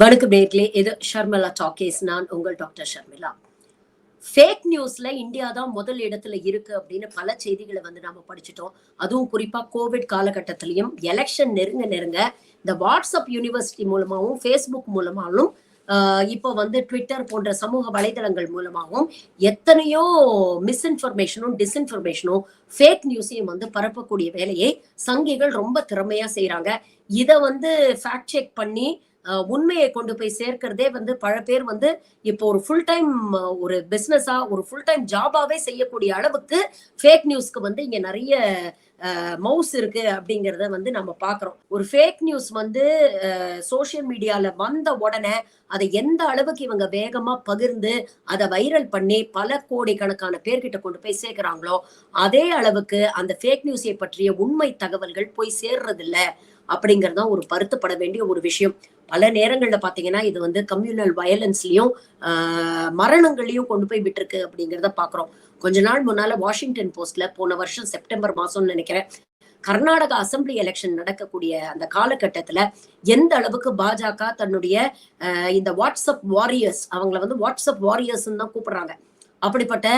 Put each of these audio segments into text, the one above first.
வணக்கம் நேர்களே, இது ஷர்மிளா டாக்கீஸ். நான் உங்கள் டாக்டர் ஷர்மிளா. ஃபேக் நியூஸ்ல இந்தியா தான் முதல் இடத்துல இருக்கு அப்படின்னு பல செய்திகளை நாம படிச்சுட்டோம். அதுவும் குறிப்பா கோவிட் காலகட்டத்திலையும் எலெக்ஷன் நெருங்க நெருங்க இந்த வாட்ஸ்அப் யூனிவர்சிட்டி மூலமாகவும் ஃபேஸ்புக் மூலமாகவும் இப்போ ட்விட்டர் போன்ற சமூக வலைதளங்கள் மூலமாகவும் எத்தனையோ மிஸ்இன்ஃபர்மேஷனும் டிஸ்இன்ஃபர்மேஷனும் ஃபேக் நியூஸையும் பரப்பக்கூடிய வேலையை சங்கிகள் ரொம்ப திறமையா செய்யறாங்க. இதை ஃபேக்ட் செக் பண்ணி உண்மையை கொண்டு போய் சேர்க்கிறதே பல பேர் இப்போ ஒரு ஃபுல் டைம் ஒரு பிசினஸா ஒரு ஃபுல் டைம் ஜாபாவே செய்யக்கூடிய அளவுக்கு ஃபேக் நியூஸ்க்கு இங்க நிறைய மவுஸ் இருக்கு அப்படிங்கறத நம்ம பாக்குறோம். ஒரு ஃபேக் நியூஸ் சோசியல் மீடியால வந்த உடனே அதை எந்த அளவுக்கு இவங்க வேகமா பகிர்ந்து அதை வைரல் பண்ணி பல கோடிக்கணக்கான பேர்கிட்ட கொண்டு போய் சேர்க்கிறாங்களோ அதே அளவுக்கு அந்த ஃபேக் நியூஸை பற்றிய உண்மை தகவல்கள் போய் சேர்றது இல்ல அப்படிங்கறதுதான் ஒரு வருத்தப்பட வேண்டிய ஒரு விஷயம். பல நேரங்கள்ல பாத்தீங்கன்னா இது கம்யூனல் வயலன்ஸ்லயும் மரணங்களையும் கொண்டு போய் விட்டுருக்கு அப்படிங்கிறத பாக்குறோம். கொஞ்ச நாள் முன்னால வாஷிங்டன் போஸ்ட்ல போன வருஷம் செப்டம்பர் மாசம்னு நினைக்கிறேன், கர்நாடகா அசம்பிளி எலெக்ஷன் நடக்கக்கூடிய அந்த காலகட்டத்துல எந்த அளவுக்கு பாஜக தன்னுடைய இந்த வாட்ஸ்அப் வாரியர்ஸ், அவங்கள வாட்ஸ்அப் வாரியர்ஸ் தான் கூப்பிடுறாங்க. அப்படிப்பட்ட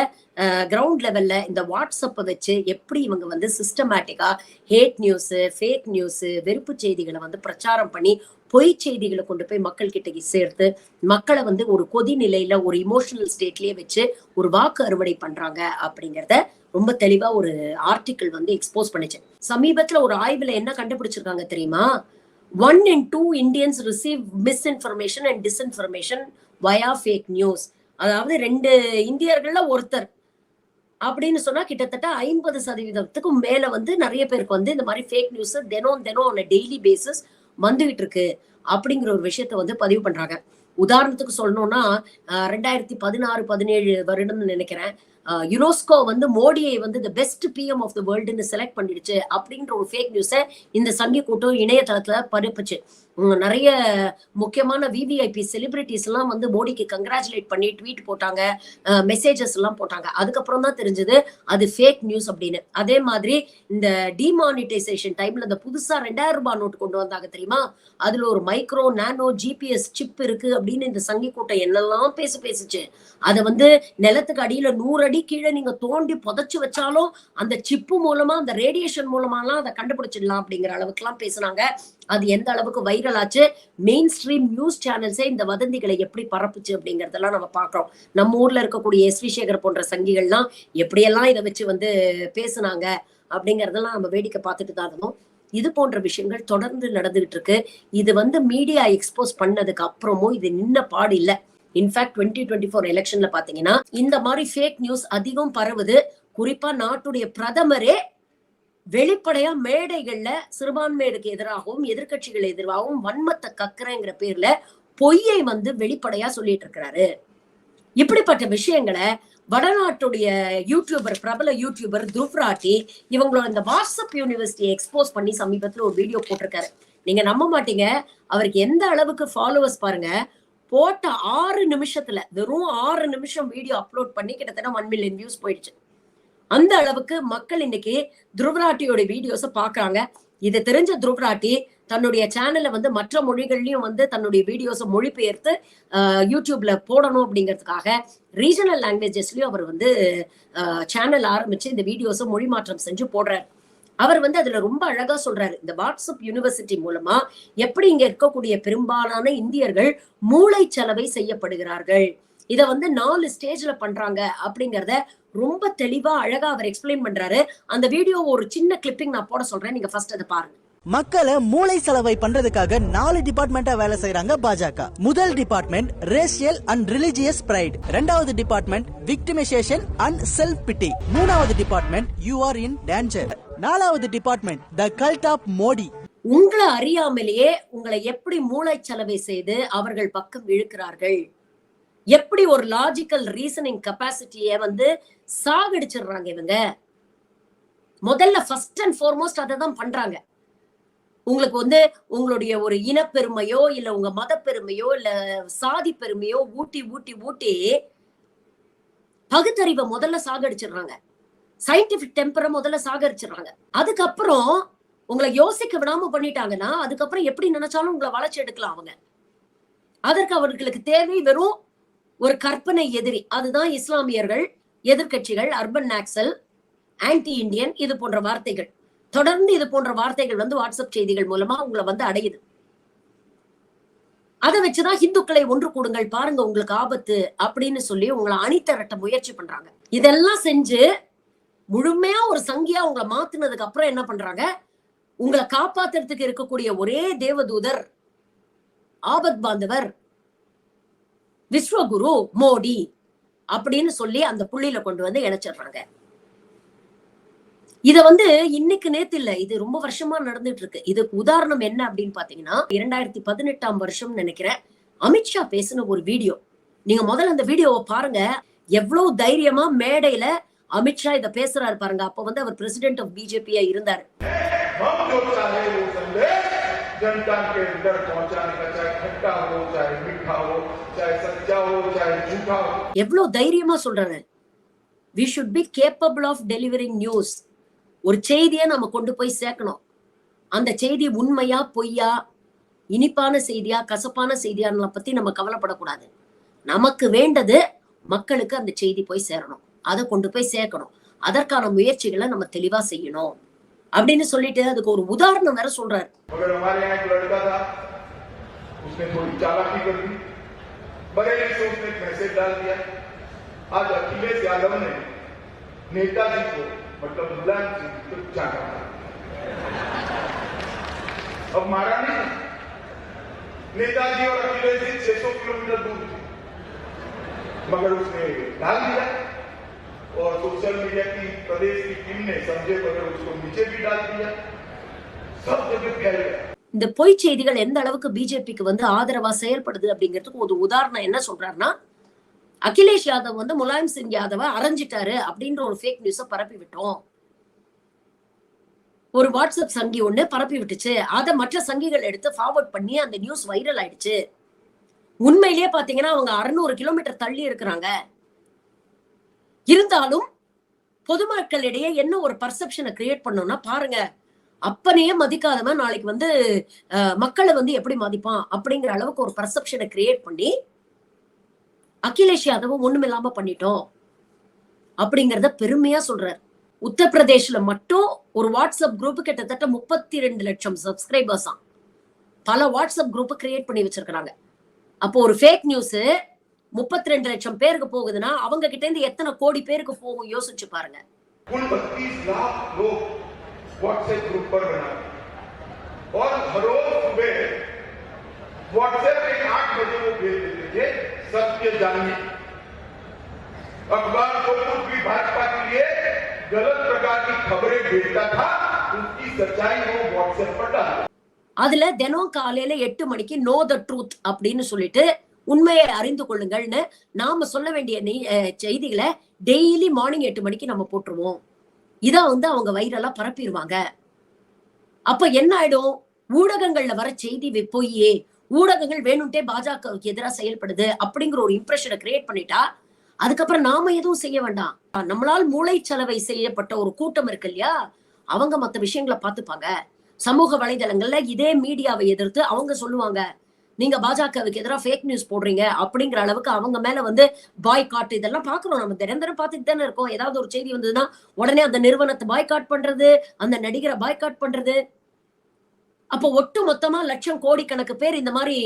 கிரவுண்ட் லெவல்ல இந்த வாட்ஸ்அப்பை வச்சு எப்படி இவங்க சிஸ்டமேட்டிக்கா ஹேட் நியூஸ், ஃபேக் நியூஸ், வெறுப்பு செய்திகளை பிரச்சாரம் பண்ணி பொய் செய்திகளை கொண்டு போய் மக்கள் கிட்ட சேர்த்து மக்களை ஒரு கொதி நிலையில ஒரு இமோஷனல் ஸ்டேட்லயே வச்சு ஒரு வாக்கு அறுவடை பண்றாங்க அப்படிங்கறத ரொம்ப தெளிவா ஒரு ஆர்டிக்கிள் எக்ஸ்போஸ் பண்ணுச்சு. சமீபத்துல ஒரு ஆய்வுல என்ன கண்டுபிடிச்சிருக்காங்க தெரியுமா? 1 in 2 Indians receive misinformation and disinformation via fake news. அதாவது 2 இந்தியர்கள்ல ஒருத்தர் அப்படின்னு சொன்னா கிட்டத்தட்ட 50% மேல நிறைய பேருக்கு இந்த மாதிரி ஃபேக் நியூஸ் தினம் டெய்லி பேசிஸ் வந்துகிட்டு இருக்கு அப்படிங்கிற ஒரு விஷயத்த பதிவு பண்றாங்க. உதாரணத்துக்கு சொல்லணும்னா 2016-17 வருடம்னு நினைக்கிறேன், யுனெஸ்கோ மோடியை the best PM of the வேர்ல்டுன்னு செலக்ட் பண்ணிடுச்சு அப்படின்ற ஒரு ஃபேக் நியூஸை இந்த சங்கி கூட்டம் இணையதளத்துல பரப்புச்சு. நிறைய முக்கியமான விவிஐபி செலிபிரிட்டிஸ் எல்லாம் மோடிக்கு கங்க்ராச்சுலேட் பண்ணி ட்வீட் போட்டாங்க, மெசேஜஸ் எல்லாம் போட்டாங்க. அதுக்கப்புறம் தான் தெரிஞ்சது அது ஃபேக் நியூஸ் அப்படின்னு. அதே மாதிரி இந்த டிமானிட்டைசேஷன் டைம்ல இந்த புதுசா 2000 ரூபாய் நோட்டு கொண்டு வந்தாங்க தெரியுமா? அதுல ஒரு மைக்ரோ நானோ ஜிபிஎஸ் சிப் இருக்கு அப்படின்னு இந்த சங்கி கூட்டம் என்னெல்லாம் பேசிச்சு. அதை நிலத்துக்கு அடியில 100 அடி கீழே நீங்க தோண்டி புதைச்சு வச்சாலும் அந்த சிப்பு மூலமா அந்த ரேடியேஷன் மூலமாலாம் அதை கண்டுபிடிச்சிடலாம் அப்படிங்கிற அளவுக்கு எல்லாம் பேசினாங்க. அது எந்த அளவுக்கு வைரல் ஆச்சு, மெயின் ஸ்ட்ரீம் நியூஸ் சேனல்ஸே இந்த வதந்திகளை எப்படி பரப்புச்சு அப்படிங்கறதெல்லாம் நம்ம பாக்குறோம். நம்ம ஊர்ல இருக்கக்கூடிய எஸ் வி சேகர் போன்ற சங்கிகள்லாம் எப்படியெல்லாம் இதை வச்சு பேசுனாங்க அப்படிங்கறதெல்லாம் நம்ம வேடிக்கை பார்த்துட்டு தான் இருந்தோம். இது போன்ற விஷயங்கள் தொடர்ந்து நடந்துகிட்டு இருக்கு. இது மீடியா எக்ஸ்போஸ் பண்ணதுக்கு அப்புறமும் இது நின்ன பாடு இல்ல. இன்ஃபேக்ட் 2024 எலெக்ஷன்ல பாத்தீங்கன்னா இந்த மாதிரி ஃபேக் நியூஸ் அதிகம் பரவுது. குறிப்பா நாட்டுடைய பிரதமரே வெளிப்படையா மேடைகள்ல சிறுபான்மையினருக்கு எதிராகவும் எதிர்கட்சிகள் எதிராகவும் வன்மத்தை கக்குறேங்கிற பேர்ல பொய்யை வெளிப்படையா சொல்லிட்டு இருக்கிறாரு. இப்படிப்பட்ட விஷயங்களை வடநாட்டுடைய யூடியூபர், பிரபல யூடியூபர் துருவ்ராட்டி இவங்களோட இந்த வாட்ஸ்அப் யூனிவர்சிட்டியை எக்ஸ்போஸ் பண்ணி சமீபத்துல ஒரு வீடியோ போட்டிருக்காரு. நீங்க நம்ப மாட்டீங்க, அவருக்கு எந்த அளவுக்கு ஃபாலோவர்ஸ் பாருங்க. போட்ட 6 நிமிஷத்துல வெறும் 6 நிமிஷம் வீடியோ அப்லோட் பண்ணி கிட்டத்தட்ட 1 மில்லியன் வியூஸ் போயிடுச்சு. அந்த அளவுக்கு மக்கள் இன்னைக்கு துருவ்ராட்டியோட வீடியோஸை பாக்குறாங்க. இது தெரிஞ்ச துருவ்ராட்டி தன்னுடைய சேனல்ல மற்ற மொழிகள்லயும் தன்னுடைய வீடியோஸை மொழிபெயர்த்து யூடியூப்ல போடணும் அப்படிங்கிறதுக்காக ரீஜனல் லாங்குவேஜஸ்லயும் அவர் சேனல் ஆரம்பிச்சு இந்த வீடியோஸை மொழி மாற்றம் செஞ்சு போடுறாரு. அவர் அதுல ரொம்ப அழகா சொல்றாரு, இந்த வாட்ஸ்அப் யூனிவர்சிட்டி மூலமா எப்படி இங்க இருக்கக்கூடிய பெரும்பாலான இந்தியர்கள் மூளை செலவை செய்யப்படுகிறார்கள், இத 4 ஸ்டேஜ்ல பண்றாங்க அப்படிங்கறத ரொம்ப தெளிவா அழகா அவர் எக்ஸ்பிளைன் பண்றாரு. அந்த வீடியோ ஒரு சின்ன கிளிப்பிங் நான் போட சொல்றேன், நீங்க ஃபர்ஸ்ட் அதை பாருங்க. மக்களை மூளை செலவை பண்றதுக்காக 4 டிபார்ட்மெண்டா வேலை செய்யறாங்க பாஜக. முதல் department racial and religious pride, இரண்டாவது department victimisation and self pity, மூணாவது department you are in danger, நாலாவது department the cult of Modi. உங்களை அறியாமலேயே உங்களை எப்படி மூளை செலவை செய்து அவர்கள் பக்கம் இழுக்கிறார்கள், எப்படி ஒரு லாஜிக்கல் ரீசனிங் கெப்பாசிட்டியை சாகடிச்சிடுறாங்க இவங்க. முதல்ல ஃபர்ஸ்ட் அண்ட் ஃபார்மோஸ்ட் அதை தான் பண்றாங்க. உங்களுக்கு உங்களுடைய ஒரு இனப்பெருமையோ இல்ல உங்க மத பெருமையோ இல்ல சாதி பெருமையோ ஊட்டி ஊட்டி ஊட்டி பகுத்தறிவை முதல்ல சாகடிச்சிடுறாங்க, சயின்டிபிக் டெம்பரை முதல்ல சாகடிச்சிடுறாங்க. அதுக்கப்புறம் உங்களை யோசிக்க விடாம பண்ணிட்டாங்கன்னா அதுக்கப்புறம் எப்படி நினைச்சாலும் உங்களை வளர்ச்சி எடுக்கலாம் அவங்க. அதற்கு அவர்களுக்கு தேவை வெறும் ஒரு கற்பனை எதிரி. அதுதான் இஸ்லாமியர்கள், எதிர்கட்சிகள், அர்பன் நாக்சல், ஆன்டி இண்டியன், இது போன்ற வார்த்தைகள். தொடர்ந்து இது போன்ற வார்த்தைகள் வந்து வாட்ஸ்அப் செய்திகள் மூலமா உங்களை வந்து அடையுது. அதை வச்சுதான் இந்துக்களை ஒன்று கூடுங்கள், பாருங்க உங்களுக்கு ஆபத்து அப்படின்னு சொல்லி உங்களை அணிதிரட்ட முயற்சி பண்றாங்க. இதெல்லாம் செஞ்சு முழுமையா ஒரு சங்கியா உங்களை மாத்தினதுக்கு அப்புறம் என்ன பண்றாங்க, உங்களை காப்பாத்துறதுக்கு இருக்கக்கூடிய ஒரே தேவதூதர், ஆபத் பாந்தவர், விஸ்வகுரு மோடி அப்படின்னு சொல்லி அந்த புள்ளியில கொண்டு வந்து இணைச்சிடுறாங்க. இத வந்து இன்னைக்கு நேத்து இல்ல, இது ரொம்ப வருஷமா நடந்துட்டு இருக்கு. இதுக்கு உதாரணம் என்ன அப்படின்னு பாத்தீங்கன்னா, 2018 வருஷம் நினைக்கிறேன், அமித்ஷா பேசின ஒரு வீடியோ. நீங்க முதல்ல அந்த வீடியோவை பாருங்க. எவ்வளவு தைரியமா மேடையில அமித்ஷா இத பேசுறாரு பாருங்க. அப்ப வந்து அவர் பிரசிடென்ட் ஆஃப் பிஜேபியா இருந்தாரு. जनता के अंदर पहुंचाने का, चाहे खट्टा हो, चाहे मीठा हो, चाहे सच्चा हो, चाहे झूठा हो. எவ்வளவு தைரியமா சொல்றாரு. We should be capable of delivering news. ஒரு செய்தியை நம்ம கொண்டு போய் சேர்க்கணும். அந்த செய்தி உண்மையா பொய்யா, இனிப்பான செய்தியா கசப்பான செய்தியான்னு பத்தி நம்ம கவலைப்படக்கூடாது. நமக்கு வேண்டது மக்களுக்கு அந்த செய்தி போய் சேரணும், அதை கொண்டு போய் சேர்க்கணும். அதற்கான முயற்சிகளை நம்ம தெளிவா செய்யணும் அப்படின்னு சொல்லிட்டு அதுக்கு ஒரு உதாரணம் வேற சொல்றாரு. मतलब मुलायम सिंह तो जाना अब मारा नहीं। नेताजी और अखिलेश जी 600 किलोमीटर दूर थे, मगर उसने डाल दिया और सोशल मीडिया की प्रदेश की टीम ने समझे बगैर उसको नीचे भी डाल दिया, सब जगह फैल गया. இந்த பொய் செய்திகள் எந்த அளவுக்கு பிஜேபிக்கு வந்து ஆதரவா செயல்படுது அப்படிங்கிறதுக்கு ஒரு உதாரணம் என்ன சொல்றாருன்னா, அகிலேஷ் யாதவ் வந்து முலாயம் சிங் யாதவ அரைஞ்சிட்டாரு அப்படின்ற ஒரு ஃபேக் நியூஸ பரப்பி விட்டோம். ஒரு வாட்ஸ்அப் சங்கி ஒண்ணு பரப்பி விட்டுச்சு. அதை மற்ற சங்கிகள் எடுத்து ஃபார்வர்ட் பண்ணி அந்த நியூஸ் வைரல் ஆயிடுச்சு. உண்மையிலேயே பாத்தீங்கன்னா அவங்க 600 கிலோமீட்டர் தள்ளி இருக்கிறாங்க. இருந்தாலும் பொதுமக்களிடையே என்ன ஒரு பர்செப்ஷனை கிரியேட் பண்ணோம்னா, பாருங்க அப்பனையே மதிக்காதவன் நாளைக்கு வந்து மக்களை வந்து எப்படி மதிப்பான் அப்படிங்கிற அளவுக்கு ஒரு பர்செப்ஷனை கிரியேட் பண்ணி அகிலேஷ் யாதவ் ஒண்ணுமில்லாம பண்ணிட்டோம் அப்படிங்கறத பெருமையா சொல்றாரு. உத்தரப்பிரதேஷ்ல மட்டும் ஒரு வாட்ஸ்அப் குரூப் கிட்டத்தட்ட 32 லட்சம் சப்ஸ்கிரைபர்ஸ், பல வாட்ஸ்அப் குரூப் கிரியேட் பண்ணி வச்சிருக்காங்க. அப்போ ஒரு ஃபேக் நியூஸ் 32 லட்சம் பேருக்கு போகுதுன்னா அவங்க கிட்ட இருந்து எத்தனை கோடி பேருக்கு போகும் யோசிச்சு பாருங்க. व्हाट्सएप ग्रुप पर बना और हर रोज सुबह व्हाट्सएप पे 8 बजे वो भेज देते थे सत्य जानने। अखबार जो कुछ भी भाजपा के लिए गलत प्रकार की खबरें भेजता था उसकी सच्चाई वो व्हाट्सएप पर डाल. அதுல தினம் காலையில 8 மணிக்கு நோ த ட்ரூத் அப்படின்னு சொல்லிட்டு உண்மையை அறிந்து கொள்ளுங்கள்னு நாம சொல்ல வேண்டிய செய்திகளை டெய்லி மார்னிங் 8 மணிக்கு நம்ம போட்டுருவோம். இத வந்து அவங்க வைரலா பரப்பிடுவாங்க. அப்ப என்ன ஆயிடும், ஊடகங்கள்ல வர செய்தி பொய்யே, ஊடகங்கள் வேணும்ட்டே பாஜகவுக்கு எதிராக செயல்படுது அப்படிங்கிற ஒரு இம்ப்ரெஷனை கிரியேட் பண்ணிட்டா அதுக்கப்புறம் நாம எதுவும் செய்ய வேண்டாம். நம்மளால் மூளை செலவை செய்யப்பட்ட ஒரு கூட்டம் இருக்கு இல்லையா, அவங்க மத்த விஷயங்களை பார்த்துப்பாங்க. சமூக வலைதளங்கள்ல இதே மீடியாவை எதிர்த்து அவங்க சொல்லுவாங்க, நீங்க பாஜகவுக்கு எதிராக ஃபேக் நியூஸ் போடுறீங்க அப்படிங்கிற அளவுக்கு அவங்க மேல வந்து பாய்காட் இதெல்லாம் பாக்குறோம். நம்ம தினந்தரம் பார்த்துட்டு தானே இருக்கோம். ஏதாவது ஒரு செய்தி வந்ததுன்னா உடனே அந்த நிறுவனத்தை பாய்காட் பண்றது, அந்த நடிகரை பாய்காட் பண்றது. அப்போ ஒட்டு மொத்தமா லட்சம் கோடிக்கணக்கு பேர் இந்த மாதிரி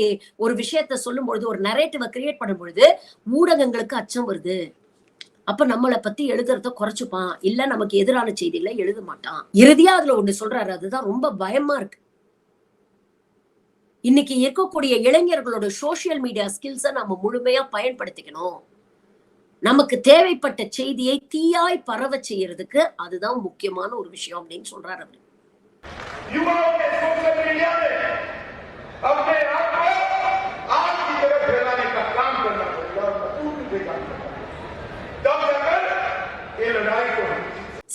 ஒரு விஷயத்த சொல்லும் பொழுது, ஒரு நரேட்டிவை கிரியேட் பண்ணும் பொழுது ஊடகங்களுக்கு அச்சம் வருது. அப்ப நம்மளை பத்தி எழுதுறத குறைச்சுப்பான், இல்ல நமக்கு எதிரான செய்திகளை எழுத மாட்டான். இறுதியா அதுல ஒண்ணு சொல்றாரு, அதுதான் ரொம்ப பயமா இருக்கு. இன்னைக்கு இருக்கக்கூடிய இளைஞர்களோட சோசியல் மீடியா ஸ்கில்ஸை நம்ம முழுமையா பயன்படுத்திக்கணும். நமக்கு தேவைப்பட்ட செய்தியை தீயாய் பரவ செய்யறதுக்கு அதுதான் முக்கியமான ஒரு விஷயம் அப்படின்னு சொல்றாரு அவரு.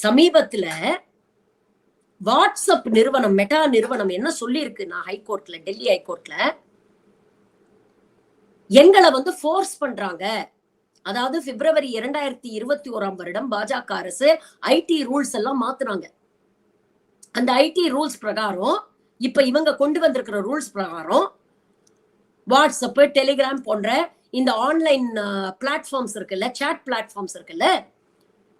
சமீபத்துல வாட்ஸ்அப் நிறுவனம் மெட்டா நிறுவனம் என்ன சொல்லி இருக்கு, நான் ஹைகோர்ட்ல, டெல்லி ஹைகோர்ட்ல எங்களை வந்து ஃபோர்ஸ் பண்றாங்க. அதாவது பிப்ரவரி 2021 பாஜக அரசு ஐடி ரூல்ஸ் எல்லாம் மாத்துனாங்க. அந்த ஐடி ரூல்ஸ் பிரகாரம் இப்ப இவங்க கொண்டு வந்திருக்கிற ரூல்ஸ் பிரகாரம் வாட்ஸ்அப், டெலிகிராம் போன்ற இந்த ஆன்லைன் பிளாட்ஃபார்ம்ஸ் இருக்குல்ல, சாட் பிளாட்ஃபார்ம்ஸ் இருக்குல்ல,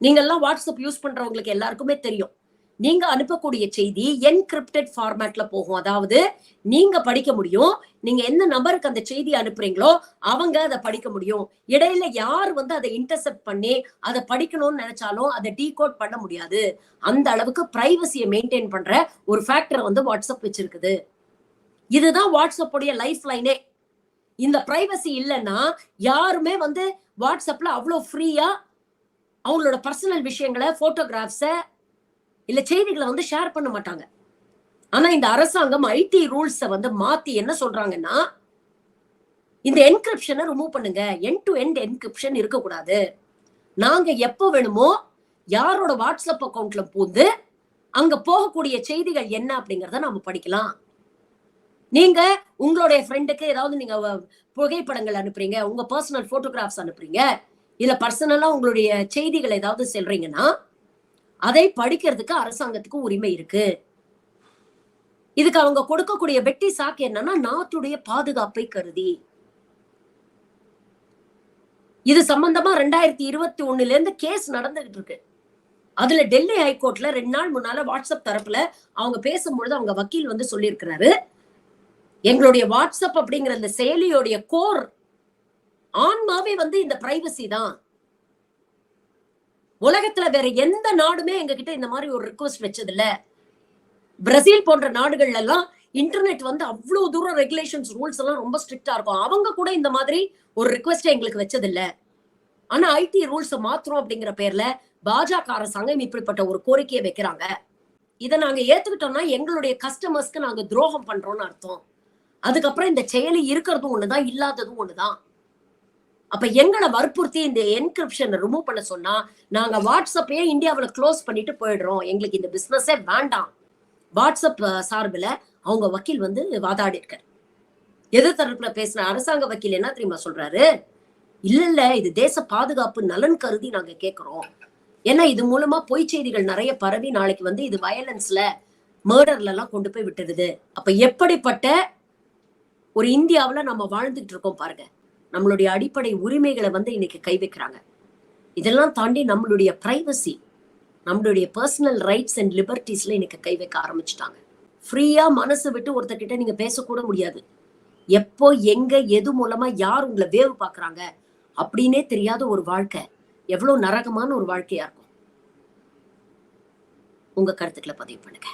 நீங்க எல்லாம் வாட்ஸ்அப் யூஸ் பண்றவங்களுக்கு எல்லாருக்குமே தெரியும். நீங்க அனுப்பக்கூடிய செய்தி என்கிரிப்டட் ஃபார்மேட்ல போகும். அதாவது நீங்க படிக்க முடியும். நீங்க எந்த நபருக்கு அந்த செய்தி அனுப்புறீங்களோ அவங்க அதை படிக்க முடியும். இடையில யார் வந்து அதை இன்டர்செப்ட் பண்ணி அதை படிக்கணும்னு நினைச்சாலும் அதை டீகோட் பண்ண முடியாது. அந்த அளவுக்கு பிரைவசியை மெயின்டைன் பண்ற ஒரு ஃபேக்டர் வந்து வாட்ஸ்அப் வச்சிருக்குது. இதுதான் வாட்ஸ்அப் உடைய லைஃப் லைனே. இந்த பிரைவசி இல்லைன்னா யாருமே வந்து வாட்ஸ்அப்ல அவ்வளவு ஃப்ரீயா அவங்களோட பர்சனல் விஷயங்களை, போட்டோகிராஃப்ஸ இல்ல செய்திகளை வந்து ஷேர் பண்ண மாட்டாங்க. ஆனா இந்த அரசாங்கம் ஐடி ரூல்ஸ வந்து மாத்தி என்ன சொல்றாங்கன்னா, இந்த என்கிரிப்ஷனை ரிமூவ் பண்ணுங்க, எண்ட் டு எண்ட் என்கிரிப்ஷன் இருக்கக்கூடாது. நாங்க எப்போ வேணுமோ யாரோட வாட்ஸ்அப் அக்கௌண்ட்ல பூந்து அங்க போகக்கூடிய செய்திகள் என்ன அப்படிங்கறத நாம படிக்கலாம். நீங்க உங்களுடைய ஃப்ரெண்டுக்கு ஏதாவது நீங்க புகைப்படங்கள் அனுப்புறீங்க, உங்க பர்சனல் போட்டோகிராஃப்ஸ் அனுப்புறீங்க, இல்ல பர்சனலா உங்களுடைய செய்திகள் ஏதாவது சொல்றீங்கன்னா அதை படிக்கிறதுக்கு அரசாங்கத்துக்கு உரிமை இருக்கு. இதுக்கு அவங்க கொடுக்கக்கூடிய வெட்டி சாக்கு என்னன்னா, நாட்டுடைய பாதுகாப்பை கருதி. இது சம்பந்தமா 2021 இருந்து கேஸ் நடந்துகிட்டு இருக்கு. அதுல டெல்லி ஹைகோர்ட்ல 2 நாள் முன்னால வாட்ஸ்அப் தரப்புல அவங்க பேசும்பொழுது அவங்க வக்கீல் வந்து சொல்லியிருக்கிறாரு, எங்களுடைய வாட்ஸ்அப் அப்படிங்கிற இந்த செயலியோடைய கோர் ஆன்மாவே வந்து இந்த பிரைவசி தான். உலகத்துல வேற எந்த நாடுமே எங்ககிட்ட இந்த மாதிரி ஒரு ரிக்வெஸ்ட் வச்சது இல்ல. பிரேசில் போன்ற நாடுகள்ல எல்லாம் இன்டர்நெட் வந்து அவ்வளவு தூரம் ரெகுலேஷன்ஸ், ரூல்ஸ் எல்லாம் ரொம்ப ஸ்ட்ரிக்டா இருக்கும். அவங்க கூட இந்த மாதிரி ஒரு ரிக்வெஸ்ட் எங்களுக்கு வச்சது இல்ல. ஆனா ஐடி ரூல்ஸ் மாத்திரம் அப்படிங்கிற பேர்ல பாஜக அரசாங்கம் இப்படிப்பட்ட ஒரு கோரிக்கையை வைக்கிறாங்க. இதை நாங்க ஏத்துக்கிட்டோம்னா எங்களுடைய கஸ்டமர்ஸ்க்கு நாங்க துரோகம் பண்றோம்னு அர்த்தம். அதுக்கப்புறம் இந்த செயலி இருக்கிறதும் ஒண்ணுதான், இல்லாததும் ஒண்ணுதான். அப்ப எங்களை வற்புறுத்தி இந்த என்கிரிப்ஷனை ரிமூவ் பண்ண சொன்னா நாங்க வாட்ஸ்அப்பையே இந்தியாவில க்ளோஸ் பண்ணிட்டு போயிடுறோம், எங்களுக்கு இந்த பிசினஸே வேண்டாம். வாட்ஸ்அப் சார்பில் அவங்க வக்கீல் வந்து வாதாடி இருக்காரு. எதிர்த்தரப்புல பேசின அரசாங்க வக்கீல் என்ன தெரியுமா சொல்றாரு, இல்ல இது தேச பாதுகாப்பு நலன் கருதி நாங்க கேட்கிறோம். ஏன்னா இது மூலமா பொய் செய்திகள் நிறைய பரவி நாளைக்கு வந்து இது வயலன்ஸ்ல, மர்டர்ல எல்லாம் கொண்டு போய் விட்டுருது. அப்ப எப்படிப்பட்ட ஒரு இந்தியாவில நம்ம வாழ்ந்துட்டு இருக்கோம் பாருங்க. நம்மளுடைய அடிப்படை உரிமைகளை வந்து இன்னைக்கு கை வைக்கிறாங்க. இதெல்லாம் தாண்டி நம்மளுடைய பிரைவசி, நம்மளுடைய பர்சனல் ரைட்ஸ் அண்ட் லிபர்ட்டிஸ்ல இன்னைக்கு கை வைக்க ஆரம்பிச்சுட்டாங்க. ஃப்ரீயா மனசு விட்டு ஒருத்தர்கிட்ட நீங்க பேசக்கூட முடியாது. எப்போ எங்க எது மூலமா யார் உங்களை வேவு பாக்குறாங்க அப்படின்னே தெரியாத ஒரு வாழ்க்கை எவ்வளவு நரகமான ஒரு வாழ்க்கையா இருக்கும். உங்க கருத்துக்களை பதிவு பண்ணுங்க.